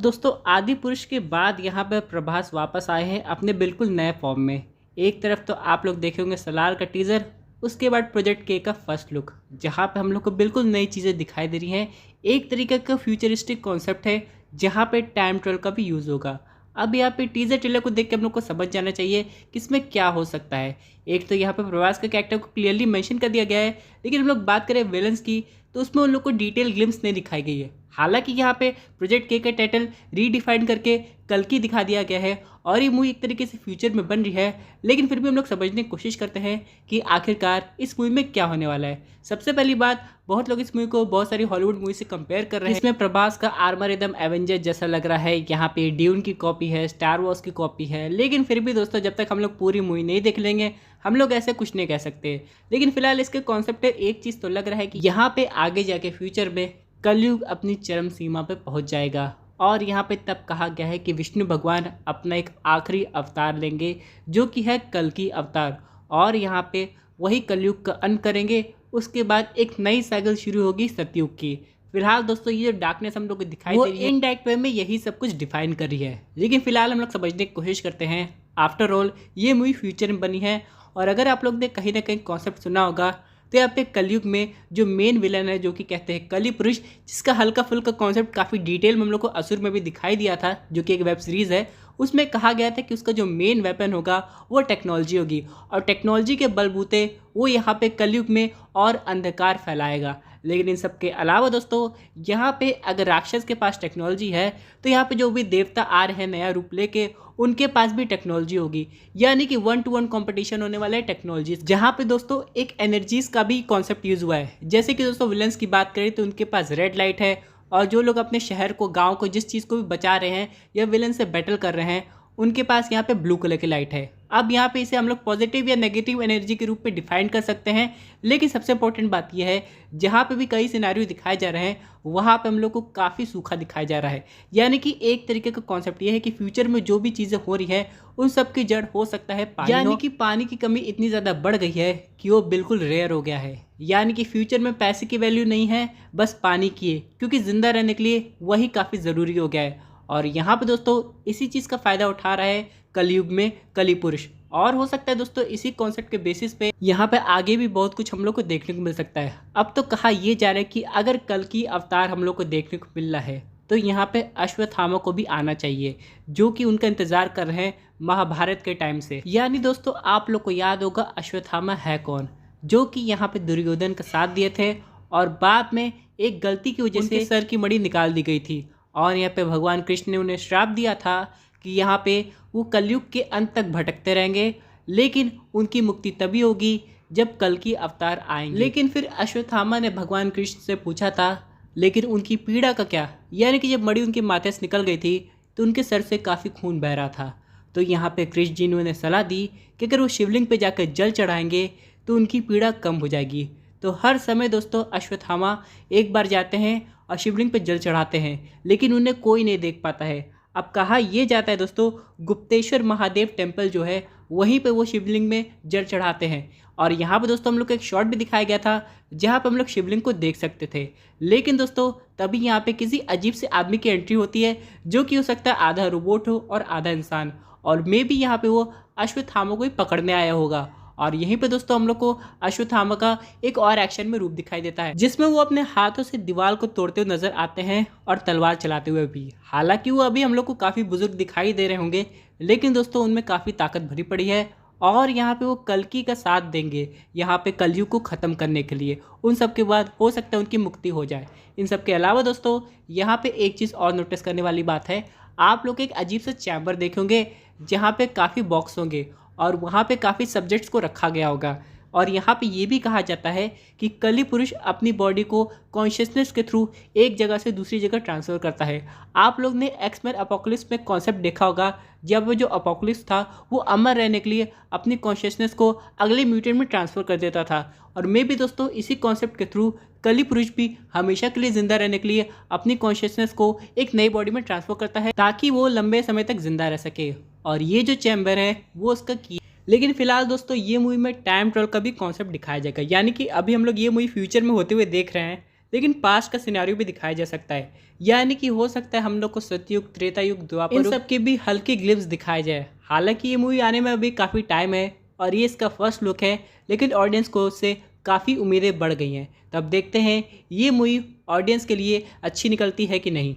दोस्तों आदि पुरुष के बाद यहाँ पर प्रभास वापस आए हैं अपने बिल्कुल नए फॉर्म में। एक तरफ तो आप लोग देखे होंगे सलार का टीज़र, उसके बाद प्रोजेक्ट के का फर्स्ट लुक, जहाँ पे हम लोग को बिल्कुल नई चीज़ें दिखाई दे रही हैं। एक तरीके का फ्यूचरिस्टिक कॉन्सेप्ट है जहाँ पे टाइम ट्रेवल का भी यूज़ होगा। अब यहाँ पे टीज़र ट्रेलर को देख के हम लोग को समझ जाना चाहिए कि इसमें क्या हो सकता है। एक तो यहाँ पे प्रभास के कैरेक्टर को क्लियरली मेंशन कर दिया गया है, लेकिन हम लोग बात करें विलन्स की तो उसमें उन लोग को डिटेल ग्लिम्स नहीं दिखाई गई है। हालांकि यहाँ पे प्रोजेक्ट के का टाइटल रीडिफाइन करके कल्कि दिखा दिया गया है और ये मूवी एक तरीके से फ्यूचर में बन रही है, लेकिन फिर भी हम लोग समझने की कोशिश करते हैं कि आखिरकार इस मूवी में क्या होने वाला है। सबसे पहली बात, बहुत लोग इस मूवी को बहुत सारी हॉलीवुड मूवी से कंपेयर कर रहे हैं। इसमें प्रभास का आर्मर एकदम एवेंजर जैसा लग रहा है, यहाँ पे ड्यून की कॉपी है, स्टार वॉर्स की कॉपी है, लेकिन फिर भी दोस्तों जब तक हम लोग पूरी मूवी नहीं देख लेंगे हम लोग ऐसे कुछ नहीं कह सकते। लेकिन फिलहाल इसके कॉन्सेप्ट में एक चीज़ तो लग रहा है कि यहाँ पे आगे जाके फ्यूचर में कलयुग अपनी चरम सीमा पे पहुँच जाएगा और यहाँ पे तब कहा गया है कि विष्णु भगवान अपना एक आखिरी अवतार लेंगे जो कि है कल्कि अवतार, और यहाँ पे वही कलयुग का अंत करेंगे। उसके बाद एक नई साइकिल शुरू होगी सतयुग की। फिलहाल दोस्तों ये जो डार्कनेस हम लोग को दिखाई दे रही है इनडायरेक्ट वे में यही सब कुछ डिफाइन कर रही है, लेकिन फिलहाल हम लोग समझने की कोशिश करते हैं। आफ्टर ऑल ये मूवी फ्यूचर में बनी है और अगर आप लोग ने कहीं ना कहीं कॉन्सेप्ट सुना होगा तो यहाँ पे कलयुग में जो मेन विलन है जो कि कहते हैं कली पुरुष, जिसका हल्का फुल्का कॉन्सेप्ट काफ़ी डिटेल में हम लोग को असुर में भी दिखाई दिया था, जो कि एक वेब सीरीज़ है। उसमें कहा गया था कि उसका जो मेन वेपन होगा वो टेक्नोलॉजी होगी और टेक्नोलॉजी के बलबूते वो यहाँ पे कलयुग में और अंधकार फैलाएगा। लेकिन इन सब के अलावा दोस्तों यहाँ पे अगर राक्षस के पास टेक्नोलॉजी है तो यहाँ पे जो भी देवता आ रहे हैं नया रूप लेके उनके पास भी टेक्नोलॉजी होगी, यानी कि 1-to-1 कंपटीशन होने वाला है टेक्नोलॉजी, जहाँ पे दोस्तों एक एनर्जीज का भी कॉन्सेप्ट यूज़ हुआ है। जैसे कि दोस्तों विलन्स की बात करें तो उनके पास रेड लाइट है और जो लोग अपने शहर को, गाँव को, जिस चीज़ को भी बचा रहे हैं या विलन से बैटल कर रहे हैं उनके पास यहाँ पे ब्लू कलर की लाइट है। अब यहाँ पे इसे हम लोग पॉजिटिव या नेगेटिव एनर्जी के रूप में डिफाइन कर सकते हैं, लेकिन सबसे इंपॉर्टेंट बात यह है जहाँ पे भी कई सिनेरियो दिखाए जा रहे हैं वहाँ पे हम लोग को काफ़ी सूखा दिखाया जा रहा है। यानी कि एक तरीके का कॉन्सेप्ट ये है कि फ्यूचर में जो भी चीज़ें हो रही है उन सब की जड़ हो सकता है पानी, यानी कि पानी की कमी इतनी ज़्यादा बढ़ गई है कि वो बिल्कुल रेयर हो गया है। यानी कि फ्यूचर में पैसे की वैल्यू नहीं है, बस पानी की है, क्योंकि ज़िंदा रहने के लिए वही काफ़ी ज़रूरी हो गया है। और यहाँ पे दोस्तों इसी चीज़ का फ़ायदा उठा रहा है कलयुग में कली पुरुष, और हो सकता है दोस्तों इसी कॉन्सेप्ट के बेसिस पे यहाँ पे आगे भी बहुत कुछ हम लोग को देखने को मिल सकता है। अब तो कहा यह जा रहा है कि अगर कल्कि अवतार हम लोग को देखने को मिल रहा है तो यहाँ पे अश्वत्थामा को भी आना चाहिए, जो कि उनका इंतज़ार कर रहे हैं महाभारत के टाइम से। यानी दोस्तों आप लोग को याद होगा अश्वत्थामा है कौन, जो कि यहाँ पे दुर्योधन का साथ दिए थे और बाद में एक गलती की वजह से सर की मणि निकाल दी गई थी और यहाँ पे भगवान कृष्ण ने उन्हें श्राप दिया था कि यहाँ पे वो कलयुग के अंत तक भटकते रहेंगे, लेकिन उनकी मुक्ति तभी होगी जब कल्कि अवतार आएंगे। लेकिन फिर अश्वत्थामा ने भगवान कृष्ण से पूछा था लेकिन उनकी पीड़ा का क्या, यानी कि जब मणि उनके माथे से निकल गई थी तो उनके सर से काफ़ी खून बह रहा था। तो यहाँ पे कृष्ण जी ने उन्हें सलाह दी कि अगर वो शिवलिंग पे जाकर जल चढ़ाएंगे तो उनकी पीड़ा कम हो जाएगी। तो हर समय दोस्तों अश्वत्थामा एक बार जाते हैं और शिवलिंग पे जल चढ़ाते हैं, लेकिन उन्हें कोई नहीं देख पाता है। अब कहा यह जाता है दोस्तों गुप्तेश्वर महादेव टेम्पल जो है वहीं पे वो शिवलिंग में जल चढ़ाते हैं, और यहाँ पे दोस्तों हम लोग को एक शॉट भी दिखाया गया था जहाँ पे हम लोग शिवलिंग को देख सकते थे। लेकिन दोस्तों तभी यहाँ पे किसी अजीब से आदमी की एंट्री होती है जो कि हो सकता है आधा रोबोट हो और आधा इंसान, और मे भी यहाँ पे वो अश्वत्थामा को ही पकड़ने आया होगा। और यहीं पे दोस्तों हम लोग को अश्वत्थामा का एक और एक्शन में रूप दिखाई देता है जिसमें वो अपने हाथों से दीवार को तोड़ते हुए नजर आते हैं और तलवार चलाते हुए भी। हालांकि वो अभी हम लोग को काफ़ी बुजुर्ग दिखाई दे रहे होंगे, लेकिन दोस्तों उनमें काफ़ी ताकत भरी पड़ी है और यहाँ पे वो कल्कि का साथ देंगे यहाँ पे कलयुग को ख़त्म करने के लिए। उन सब के बाद हो सकता है उनकी मुक्ति हो जाए। इन सब के अलावा दोस्तों यहाँ पे एक चीज़ और नोटिस करने वाली बात है, आप लोग एक अजीब सा चैम्बर देखेंगे जहाँ पे काफ़ी बॉक्स होंगे और वहाँ पे काफ़ी सब्जेक्ट्स को रखा गया होगा, और यहाँ पे ये भी कहा जाता है कि कली पुरुष अपनी बॉडी को कॉन्शियसनेस के थ्रू एक जगह से दूसरी जगह ट्रांसफ़र करता है। आप लोग ने एक्समैन अपोकलिप्स में कॉन्सेप्ट देखा होगा, जब वो जो अपोकलिप्स था वो अमर रहने के लिए अपनी कॉन्शियसनेस को अगले म्यूटेंट में ट्रांसफ़र कर देता था, और मे भी दोस्तों इसी कॉन्सेप्ट के थ्रू कली पुरुष भी हमेशा के लिए ज़िंदा रहने के लिए अपनी कॉन्शियसनेस को एक नई बॉडी में ट्रांसफ़र करता है ताकि वो लंबे समय तक जिंदा रह सके, और ये जो चैम्बर है वो उसका की। लेकिन फिलहाल दोस्तों ये मूवी में टाइम ट्रेवल का भी कॉन्सेप्ट दिखाया जाएगा, यानी कि अभी हम लोग ये मूवी फ्यूचर में होते हुए देख रहे हैं, लेकिन पास्ट का सिनेरियो भी दिखाया जा सकता है, यानी कि हो सकता है हम लोग को सतयुग, त्रेता युग, द्वापर इन सब के भी हल्के ग्लिम्स दिखाए जाए। हालांकि ये मूवी आने में अभी काफ़ी टाइम है और ये इसका फर्स्ट लुक है, लेकिन ऑडियंस को उससे काफ़ी उम्मीदें बढ़ गई हैं। तब देखते हैं ये मूवी ऑडियंस के लिए अच्छी निकलती है कि नहीं।